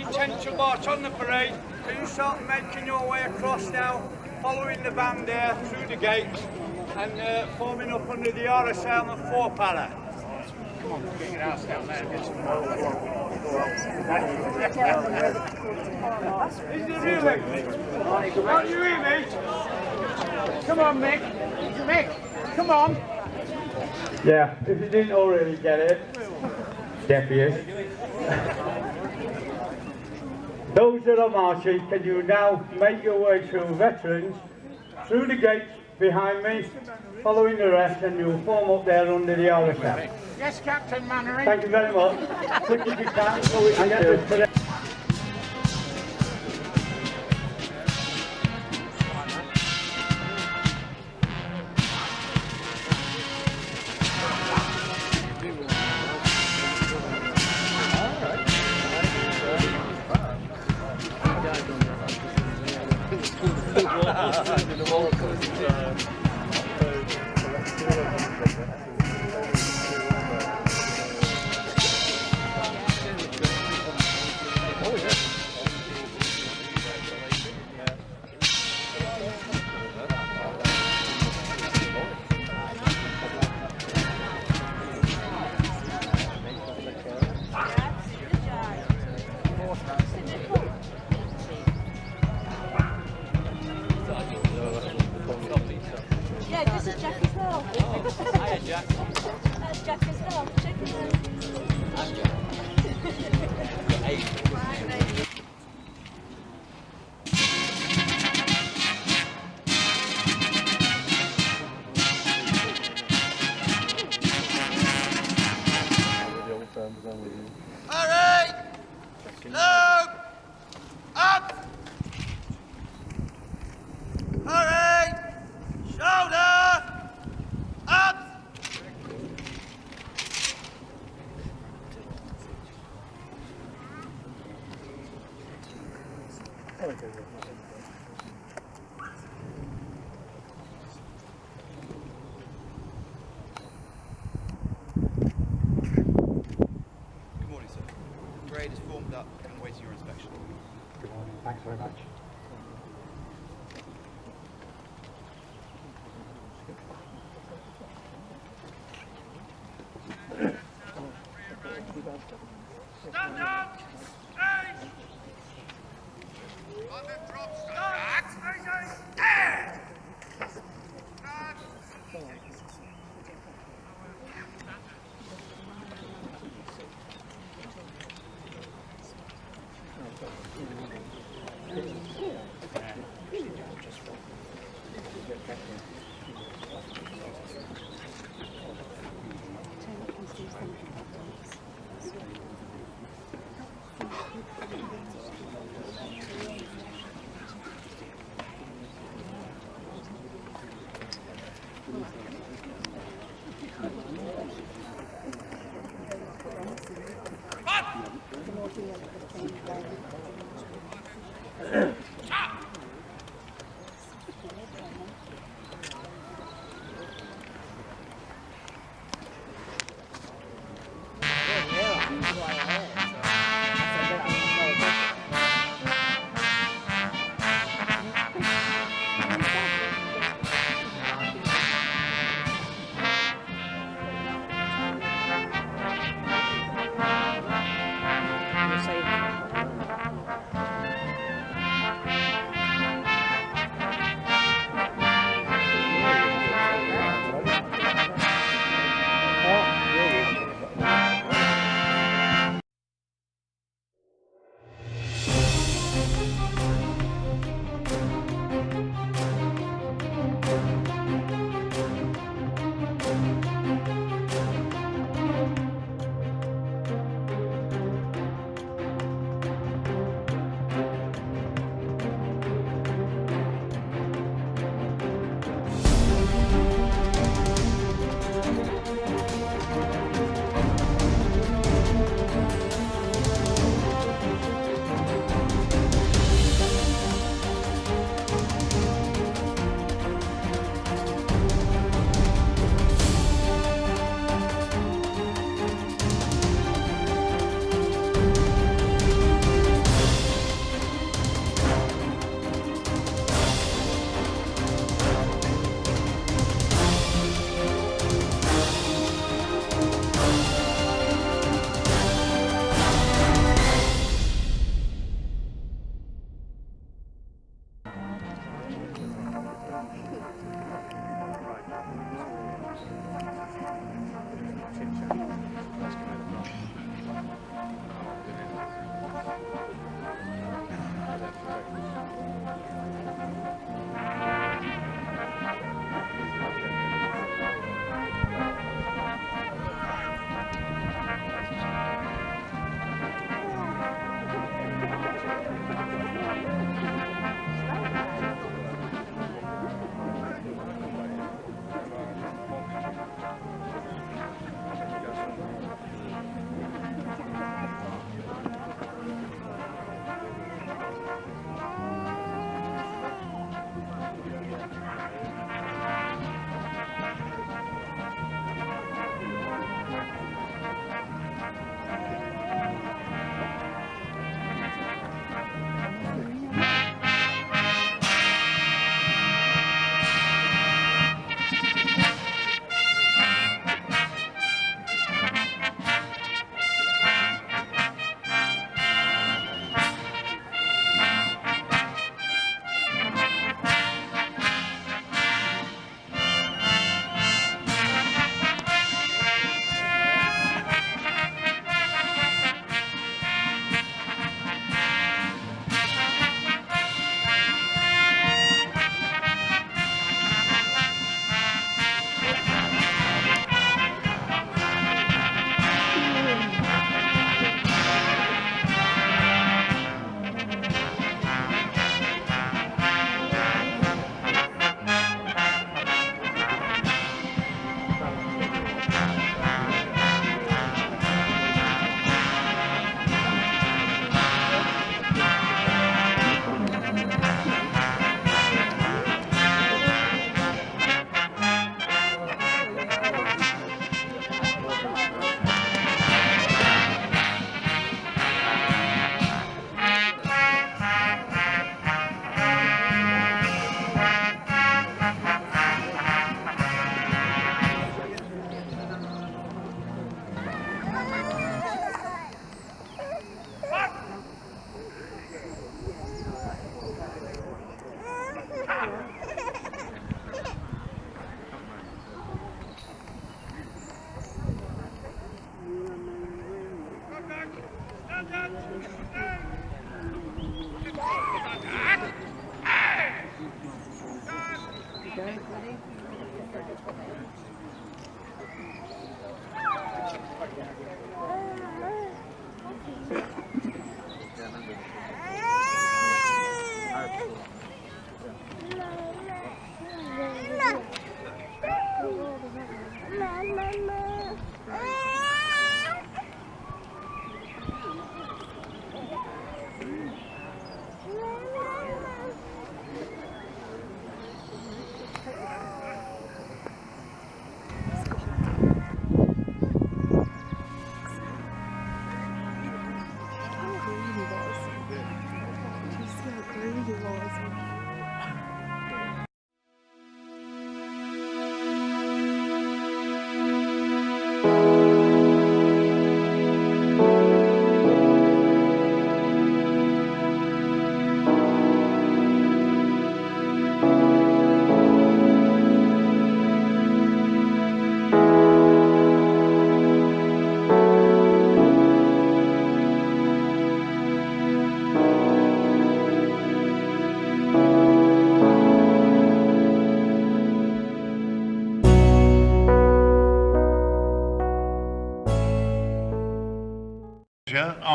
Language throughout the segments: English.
intend to march on the parade, can you start making your way across now, following the band there through the gates and forming up under the RSL and 4 Para? Come on, get your ass down there and get some more. Is it really? Can't you hear me? Come on, Mick. Mick, come on. Yeah, if you didn't already get it, deaf ears. Those that are marching, can you now make your way through veterans, through the gates behind me, following the rest, and you'll form up there under the RSL. Yes, Captain Mannering. Thank you very much. Quick as you can, so we can get this today. Yeah, this is Jack as well. Hiya, Jack. That's Jack as well. Check it out. I'm Jack. All right. Slow. Up. All right. Shoulder. Up. Good morning, sir. Parade is formed up and awaiting your inspection. Good morning, thanks very much. Stand up! Hey! On the drop, stand! There!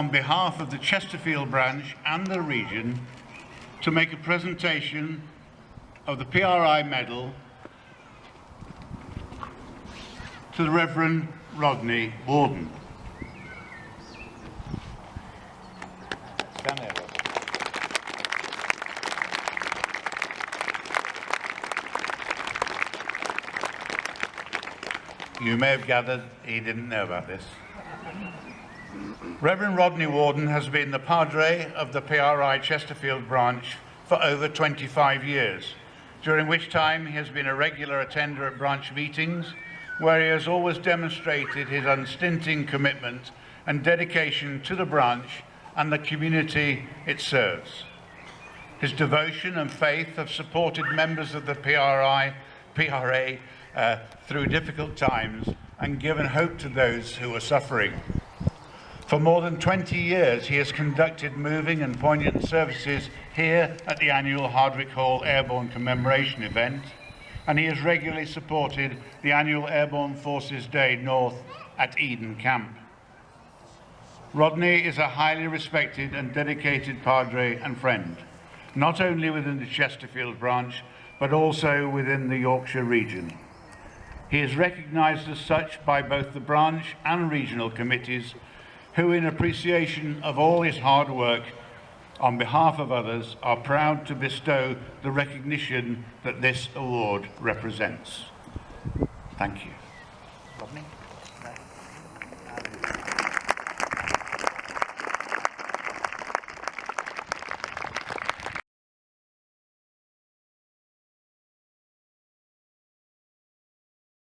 on behalf of the Chesterfield branch and the region to make a presentation of the PRI medal to the Reverend Rodney Warden. You may have gathered he didn't know about this. Reverend Rodney Warden has been the Padre of the PRI Chesterfield branch for over 25 years, during which time he has been a regular attender at branch meetings, where he has always demonstrated his unstinting commitment and dedication to the branch and the community it serves. His devotion and faith have supported members of the PRA through difficult times and given hope to those who are suffering. For more than 20 years, he has conducted moving and poignant services here at the annual Hardwick Hall Airborne commemoration event, and he has regularly supported the annual Airborne Forces Day North at Eden Camp. Rodney is a highly respected and dedicated Padre and friend, not only within the Chesterfield branch, but also within the Yorkshire region. He is recognised as such by both the branch and regional committees, who, in appreciation of all his hard work on behalf of others, are proud to bestow the recognition that this award represents. Thank you. Rodney?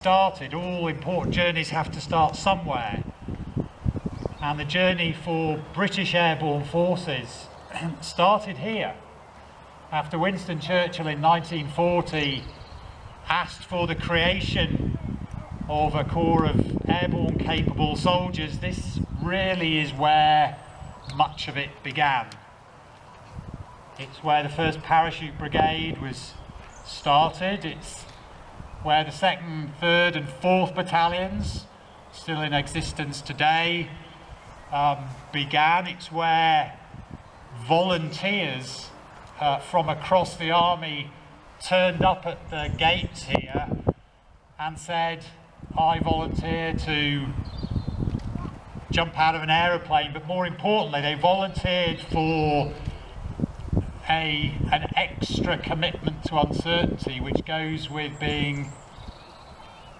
Started, all important journeys have to start somewhere, and the journey for British Airborne Forces started here after Winston Churchill in 1940 asked for the creation of a corps of airborne capable soldiers. This really is where much of it began. It's where the first Parachute Brigade was started. It's where the 2nd, 3rd and 4th battalions, still in existence today, began. It's where volunteers from across the army turned up at the gates here and said, I volunteer to jump out of an aeroplane, but more importantly they volunteered for an extra commitment to uncertainty, which goes with being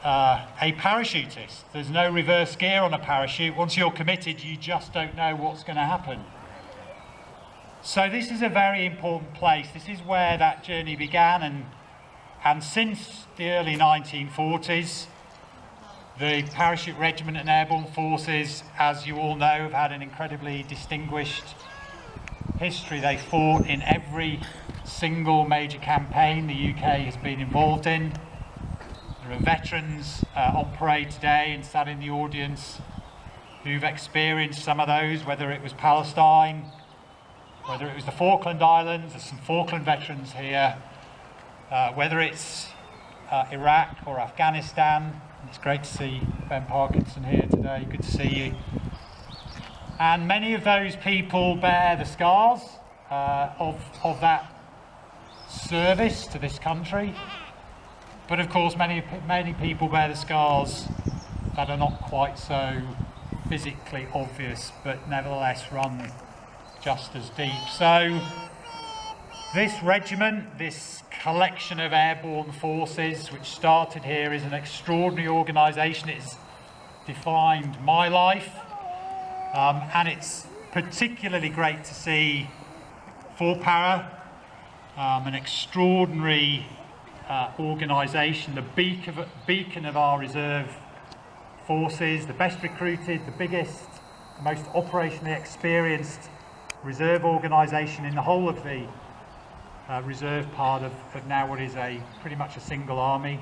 a parachutist. There's no reverse gear on a parachute. Once you're committed, you just don't know what's going to happen. So this is a very important place. This is where that journey began, and since the early 1940s, the Parachute Regiment and Airborne Forces, as you all know, have had an incredibly distinguished history. They fought in every single major campaign the UK has been involved in. There are veterans on parade today and sat in the audience who've experienced some of those, whether it was Palestine, whether it was the Falkland Islands. There's some Falkland veterans here, whether it's Iraq or Afghanistan. It's great to see Ben Parkinson here today. Good to see you. And many of those people bear the scars of that service to this country. But of course, many people bear the scars that are not quite so physically obvious, but nevertheless run just as deep. So this regiment, this collection of airborne forces, which started here, is an extraordinary organisation. It's defined my life, and it's particularly great to see for Para, an extraordinary organisation, the beacon of our reserve forces, the best recruited, the biggest, the most operationally experienced reserve organisation in the whole of the reserve part of now what is pretty much a single army.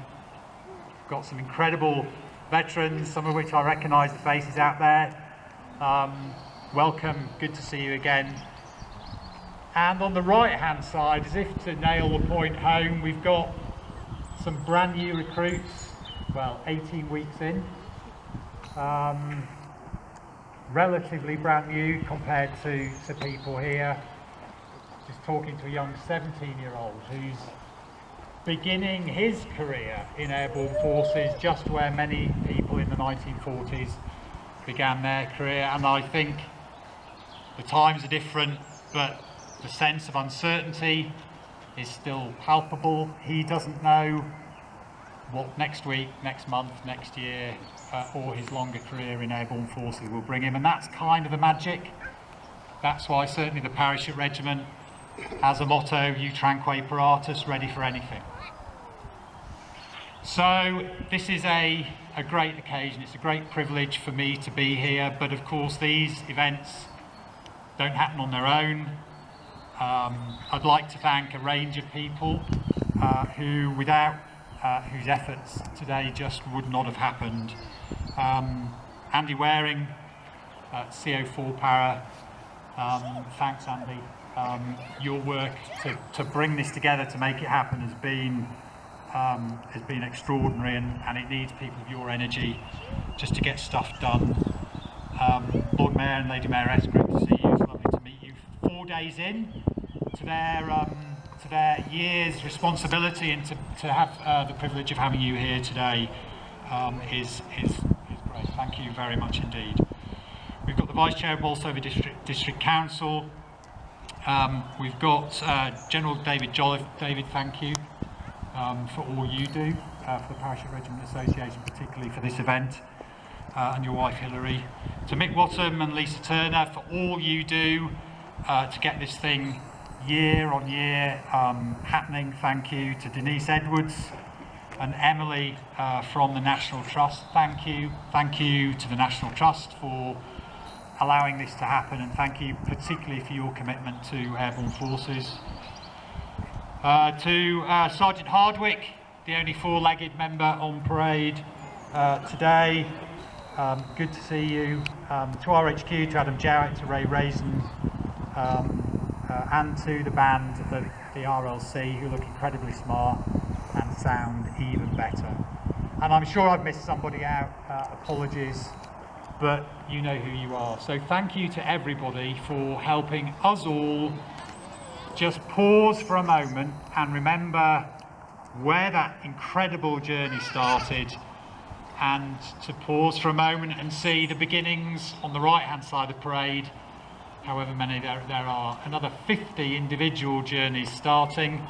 We've got some incredible veterans, some of which I recognise the faces out there. Welcome, good to see you again. And on the right hand side, as if to nail the point home, we've got some brand new recruits, well, 18 weeks in. relatively brand new compared to people here. Just talking to a young 17-year-old who's beginning his career in airborne forces just where many people in the 1940s began their career. And I think the times are different, but the sense of uncertainty is still palpable. He doesn't know what next week, next month, next year, or his longer career in airborne forces will bring him, and that's kind of the magic. That's why certainly the Parachute Regiment has a motto, Utranque Paratus, ready for anything. So this is a great occasion. It's a great privilege for me to be here, but of course these events don't happen on their own. I'd like to thank a range of people who, without whose efforts today just would not have happened. Andy Waring, CO4 Para, thanks Andy. Your work to bring this together, to make it happen, has been extraordinary, and it needs people of your energy just to get stuff done. Lord Mayor and Lady Mayoress, great to see you. It's lovely to meet you. 4 days in to their year's responsibility, and to have the privilege of having you here today is great. Thank you very much indeed. We've got the Vice Chair of Bolsover District Council. We've got General David Jolliffe. David, thank you for all you do for the Parachute Regimental Association, particularly for this event, and your wife Hilary. To Mick Wattam and Lisa Turner for all you do to get this thing year on year happening. Thank you. To Denise Edwards and Emily from the National Trust. Thank you. Thank you to the National Trust for allowing this to happen, and thank you particularly for your commitment to airborne forces. To Sergeant Hardwick, the only four-legged member on parade today. Good to see you. To RHQ, to Adam Jarrett, to Ray Raisin, and to the band, the RLC, who look incredibly smart and sound even better. And I'm sure I've missed somebody out. Apologies, but you know who you are. So thank you to everybody for helping us all just pause for a moment and remember where that incredible journey started, and to pause for a moment and see the beginnings on the right hand side of the parade, however many there are, another 50 individual journeys starting,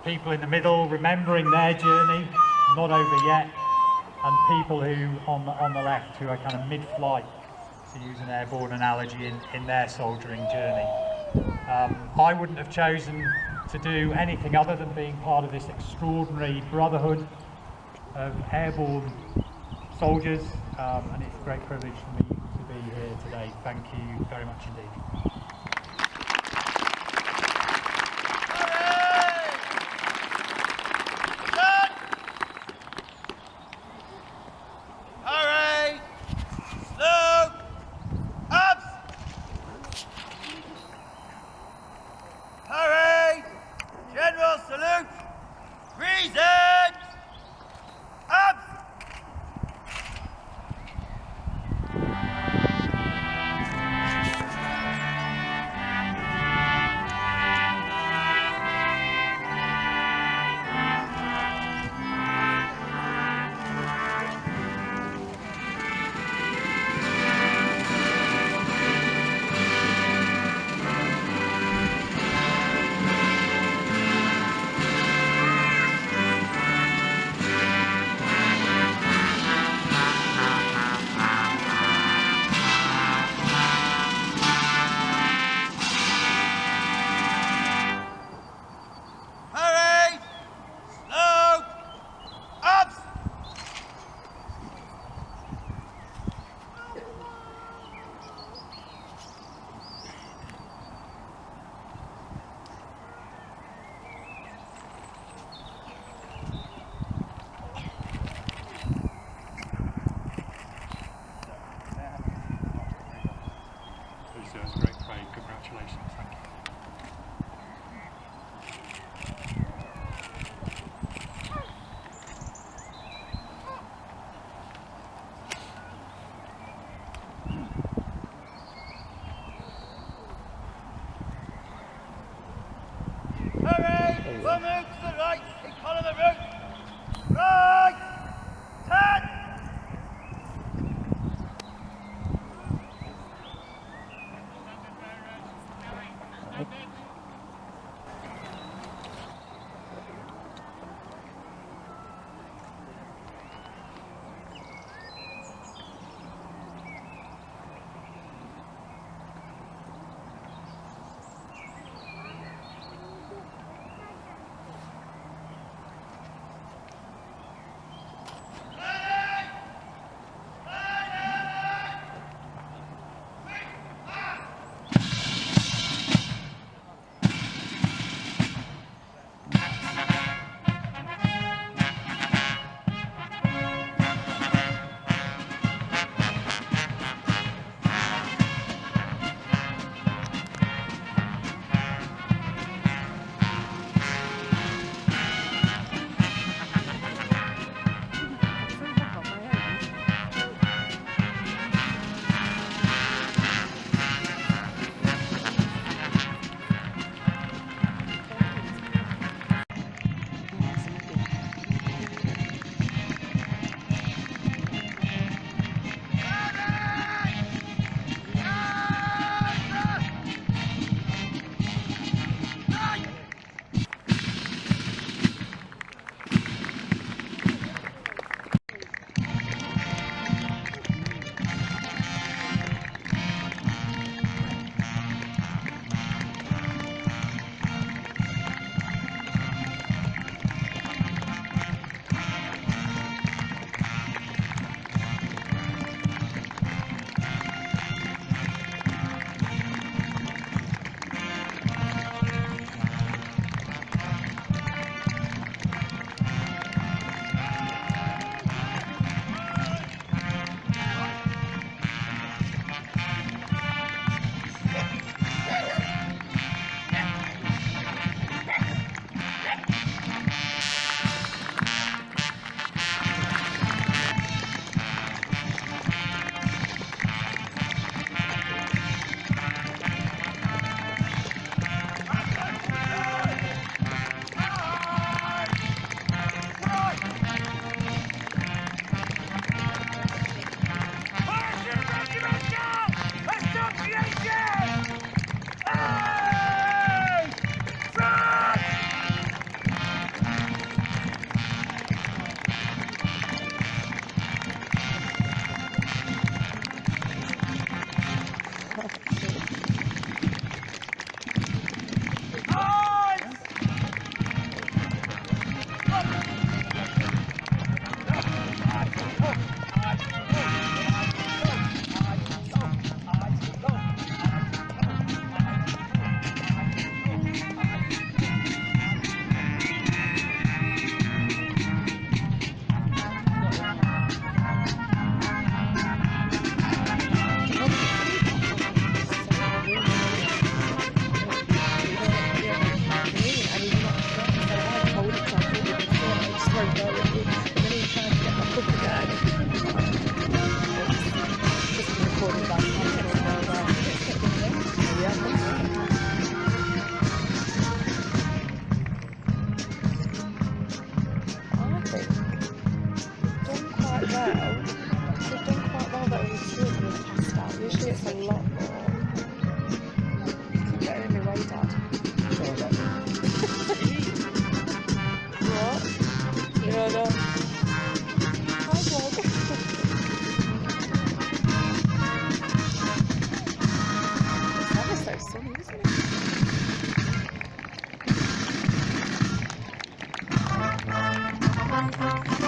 people in the middle remembering their journey, not over yet, and people who on the left who are kind of mid-flight, to use an airborne analogy, in their soldiering journey. I wouldn't have chosen to do anything other than being part of this extraordinary brotherhood of airborne soldiers, and it's a great privilege for me to be here today. Thank you very much indeed. We'll move to the right, economy route. Right! 10! Isn't it?